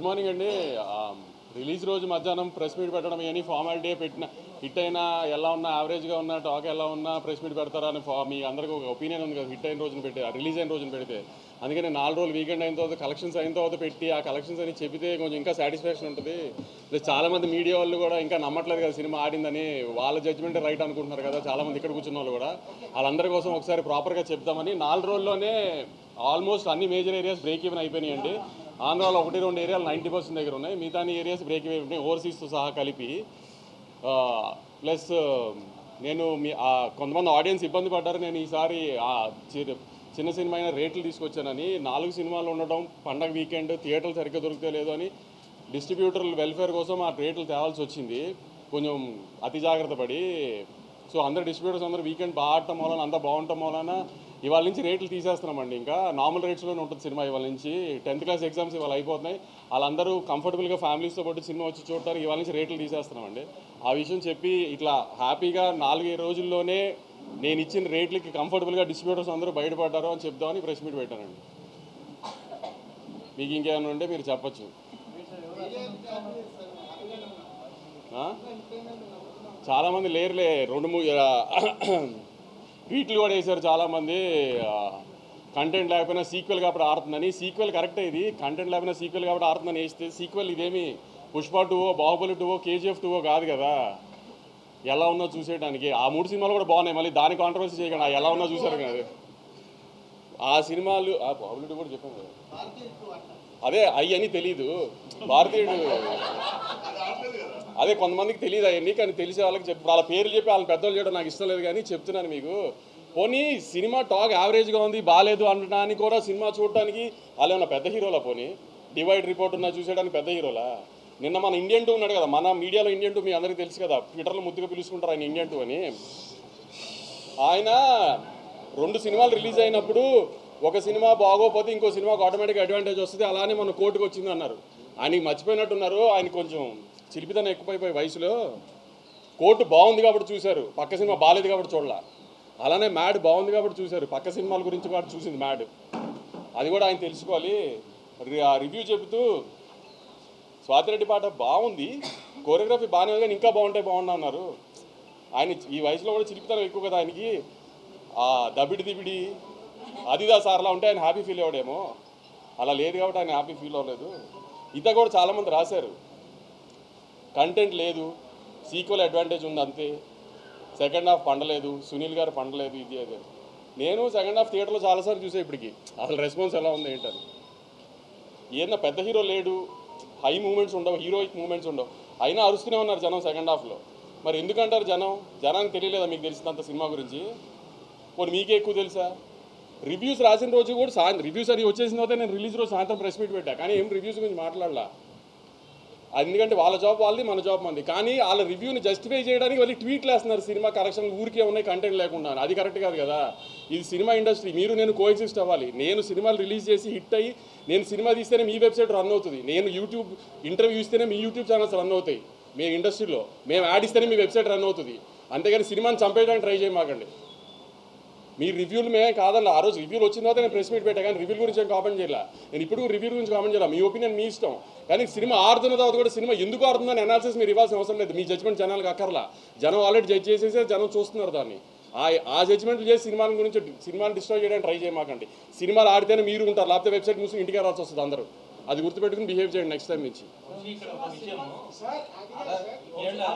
Good morning అండి. Release రోజు మధ్యాహ్నం ప్రెస్ మీట్ పెట్టడం అని ఫార్మాలిటీ పెట్టిన హిట్ అయినా ఎలా ఉన్నా యావరేజ్గా ఉన్న టాక్ ఎలా ఉన్నా ప్రెస్ మీట్ పెడతారా అని మీ అందరికీ ఒక ఒపీనియన్ ఉంది కదా. హిట్ అయిన రోజున పెట్టి రిలీజ్ అయిన రోజున పెడితే అందుకని 4 రోజులు వీకెండ్ అయిన తర్వాత కలెక్షన్స్ అయిన తర్వాత పెట్టి ఆ కలెక్షన్స్ అని చెబితే కొంచెం ఇంకా సాటిస్ఫాక్షన్ ఉంటుంది. చాలామంది మీడియా వాళ్ళు కూడా ఇంకా నమ్మట్లేదు కదా సినిమా ఆడిందని, వాళ్ళ జడ్జ్మెంట్ రైట్ అనుకుంటున్నారు కదా చాలామంది ఇక్కడ కూర్చున్న వాళ్ళు కూడా. వాళ్ళందరి కోసం ఒకసారి ప్రాపర్గా చెప్తామని 4 రోజుల్లోనే ఆల్మోస్ట్ అన్ని మేజర్ ఏరియాస్ బ్రేక్ ఈవెన్ అయిపోయినాయండి. ఆంధ్రాలో 1-2 ఏరియాలు 90% దగ్గర ఉన్నాయి, మిగతా ఏరియాస్ బ్రేక్ ఈవెన్ ఉన్నాయి ఓవర్సీస్తో సహా కలిపి. ప్లస్ నేను కొంతమంది ఆడియన్స్ ఇబ్బంది పడ్డారు. నేను ఈసారి చిన్న సినిమా అయినా రేట్లు తీసుకొచ్చానని. 4 సినిమాలు ఉండటం, పండగ వీకెండ్, థియేటర్లు సరిగ్గా దొరికితే లేదు అని డిస్ట్రిబ్యూటర్ల వెల్ఫేర్ కోసం ఆ రేట్లు తేవాల్సి వచ్చింది కొంచెం అతి జాగ్రత్త పడి. సో అందరు డిస్ట్రిబ్యూటర్స్ అందరూ వీకెండ్ బాగా ఆడటం వలన అంతా బాగుండటం వలన ఇవాళ నుంచి రేట్లు తీసేస్తున్నామండి. ఇంకా నార్మల్ రేట్స్లోనే ఉంటుంది సినిమా ఇవాళ నుంచి. 10th క్లాస్ ఎగ్జామ్స్ ఇవాళ అయిపోతున్నాయి, వాళ్ళందరూ కంఫర్టబుల్గా ఫ్యామిలీస్తో పాటు సినిమా వచ్చి చూడటానికి ఇవాళ నుంచి రేట్లు తీసేస్తున్నామండి. ఆ విషయం చెప్పి ఇట్లా హ్యాపీగా 4 రోజుల్లోనే నేను ఇచ్చిన రేట్లకి కంఫర్టబుల్గా డిస్ట్రిబ్యూటర్స్ అందరూ బయటపడ్డారు అని చెప్దామని ప్రెస్ మీట్ పెట్టానండి. మీకు ఇంకేమైనా ఉంటే మీరు చెప్పచ్చు. చాలామంది లేరులే, 2-3 ట్వీట్లు కూడా వేశారు చాలామంది. కంటెంట్ లేకపోయినా సీక్వెల్ కాబట్టి ఆడుతుందని. సీక్వెల్ కరెక్టే, ఇది కంటెంట్ లేకపోయినా సీక్వెల్ కాబట్టి ఆడుతుందని వేస్తే సీక్వెల్ ఇదేమి పుష్ప 2, బాహుబలి 2, KGF 2 కాదు కదా. ఎలా ఉన్నా చూసేయడానికి ఆ 3 సినిమాలు కూడా బాగున్నాయి, మళ్ళీ దాని కాంట్రవర్సీ చేయకుండా ఎలా ఉన్నా చూసారు కదా ఆ సినిమాలు. బాహుబలి 2 కూడా చెప్పాను కదా, అదే అయ్యి అని తెలీదు భారతీయుడు, అదే కొంతమందికి తెలియదు అవన్నీ, కానీ తెలిసే వాళ్ళకి చెప్పి వాళ్ళ పేర్లు చెప్పి వాళ్ళని పెద్దోళ్ళు చేయడం నాకు ఇష్టం లేదు. కానీ చెప్తున్నాను మీకు, పోనీ సినిమా టాక్ యావరేజ్గా ఉంది బాగాలేదు అనడానికి కూడా సినిమా చూడటానికి వాళ్ళు ఏమన్నా పెద్ద హీరోలా? పోనీ డివైడ్ రిపోర్ట్ ఉన్నా చూసేయడానికి పెద్ద హీరోలా? నిన్న మన ఇండియన్ 2 ఉన్నాడు కదా, మన మీడియాలో ఇండియన్ 2 మీ అందరికీ తెలుసు కదా, ట్విట్టర్లో ముద్దుగా పిలుచుకుంటారు ఆయన ఇండియన్ 2 అని. ఆయన 2 సినిమాలు రిలీజ్ అయినప్పుడు ఒక సినిమా బాగోపోతే ఇంకో సినిమాకు ఆటోమేటిక్ అడ్వాంటేజ్ వస్తుంది, అలానే మన కోర్టుకు వచ్చింది అన్నారు. ఆయనకి మర్చిపోయినట్టున్నారు, ఆయన కొంచెం చిలిపితనం ఎక్కువైపోయి వయసులో. కోర్టు బాగుంది కాబట్టి చూశారు, పక్క సినిమా బాగాలేదు కాబట్టి చూడాల. అలానే మ్యాడ్ బాగుంది కాబట్టి చూశారు, పక్క సినిమాల గురించి కూడా చూసింది మ్యాడ్. అది కూడా ఆయన తెలుసుకోవాలి. రివ్యూ చెబుతూ స్వాతిరెడ్డి పాట బాగుంది, కోరియోగ్రఫీ బాగానే ఉంది కానీ ఇంకా బాగుండా అన్నారు. ఆయన ఈ వయసులో కూడా చిలిపితనం ఎక్కువ కదా ఆయనకి. దబిడి అదిదా సార్లా ఉంటే ఆయన హ్యాపీ ఫీల్ అవ్వడేమో, అలా లేదు కాబట్టి ఆయన హ్యాపీ ఫీల్ అవ్వలేదు. ఇత కూడా చాలామంది రాశారు, కంటెంట్ లేదు, సీక్వెల్ అడ్వాంటేజ్ ఉంది అంతే, సెకండ్ హాఫ్ పండలేదు, సునీల్ గారు పండలేదు, ఇది అదే. నేను సెకండ్ హాఫ్ థియేటర్లో చాలాసార్లు చూసే ఇప్పటికి అసలు రెస్పాన్స్ ఎలా ఉంది ఏంటని. ఏదన్నా పెద్ద హీరో లేడు, హై మూమెంట్స్ ఉండవు, హీరోయిక్ మూమెంట్స్ ఉండవు, అయినా అరుస్తూనే ఉన్నారు జనం సెకండ్ హాఫ్లో. మరి ఎందుకంటారు జనానికి తెలియలేదా మీకు తెలిసినంత సినిమా గురించి? పోనీ మీకే ఎక్కువ తెలుసా? రివ్యూస్ రాసిన రోజు కూడా రివ్యూస్ అది వచ్చేసిన తర్వాత నేను రిలీజ్ రోజు సాయంత్రం ప్రెస్ మీట్ పెట్టా, కానీ ఏం రివ్యూస్ గురించి మాట్లాడలా. ఎందుకంటే వాళ్ళ జాబ్ వాళ్ళది, మన జాబ్ మంది. కానీ వాళ్ళ రివ్యూని జస్టిఫై చేయడానికి వాళ్ళు ట్వీట్లు వేస్తున్నారు, సినిమా కరెక్షన్ ఊరికే ఉన్నాయి కంటెంట్ లేకుండా. అది కరెక్ట్ కాదు కదా. ఇది సినిమా ఇండస్ట్రీ, మీరు నేను కోఎగ్జిస్ట్ అవ్వాలి. నేను సినిమాలు రిలీజ్ చేసి హిట్ అయ్యి నేను సినిమా తీస్తేనే మీ వెబ్సైట్ రన్ అవుతుంది, నేను యూట్యూబ్ ఇంటర్వ్యూ ఇస్తేనే మీ యూట్యూబ్ ఛానల్స్ రన్ అవుతాయి. మీ ఇండస్ట్రీలో మేము యాడ్ ఇస్తేనే మీ వెబ్సైట్ రన్ అవుతుంది. అంతేగాని సినిమాని చంపేయడానికి ట్రై చేయమాకండి. మీ రివ్యూలు మేమే కాదన్న. ఆ రోజు రివ్యూలు వచ్చిన తర్వాత నేను ప్రెస్ మీట్ పెట్టా, కానీ రివ్యూల గురించి ఏం కామెంట్ చేయాల. నేను ఇప్పుడు రివ్యూ గురించి కామెంట్ చేయాలి, మీ ఒపీనియన్ మీ ఇష్టం. కానీ సినిమా ఆడుతున్న తర్వాత కూడా సినిమా ఎందుకు ఆడుతుందని అనాలిసిస్ మీరు ఇవ్వాల్సిన అవసరం లేదు. మీ జడ్జ్మెంట్ జనాలకు అక్కర్లా, జనం ఆల్రెడీ జడ్జ్ చేసేసే జనం చూస్తున్నారు దాన్ని. ఆ జడ్జ్మెంట్లు చేసి సినిమాని డిస్ట్రాయ్ చేయడానికి ట్రై చేయమాకండి. సినిమాలు ఆడితేనే మీరు ఉంటారు, లేకపోతే వెబ్సైట్ మూసి ఇంటికి రావాల్సి వస్తుంది అందరూ. అది గుర్తుపెట్టుకుని బిహేవ్ చేయండి నెక్స్ట్ టైం నుంచి.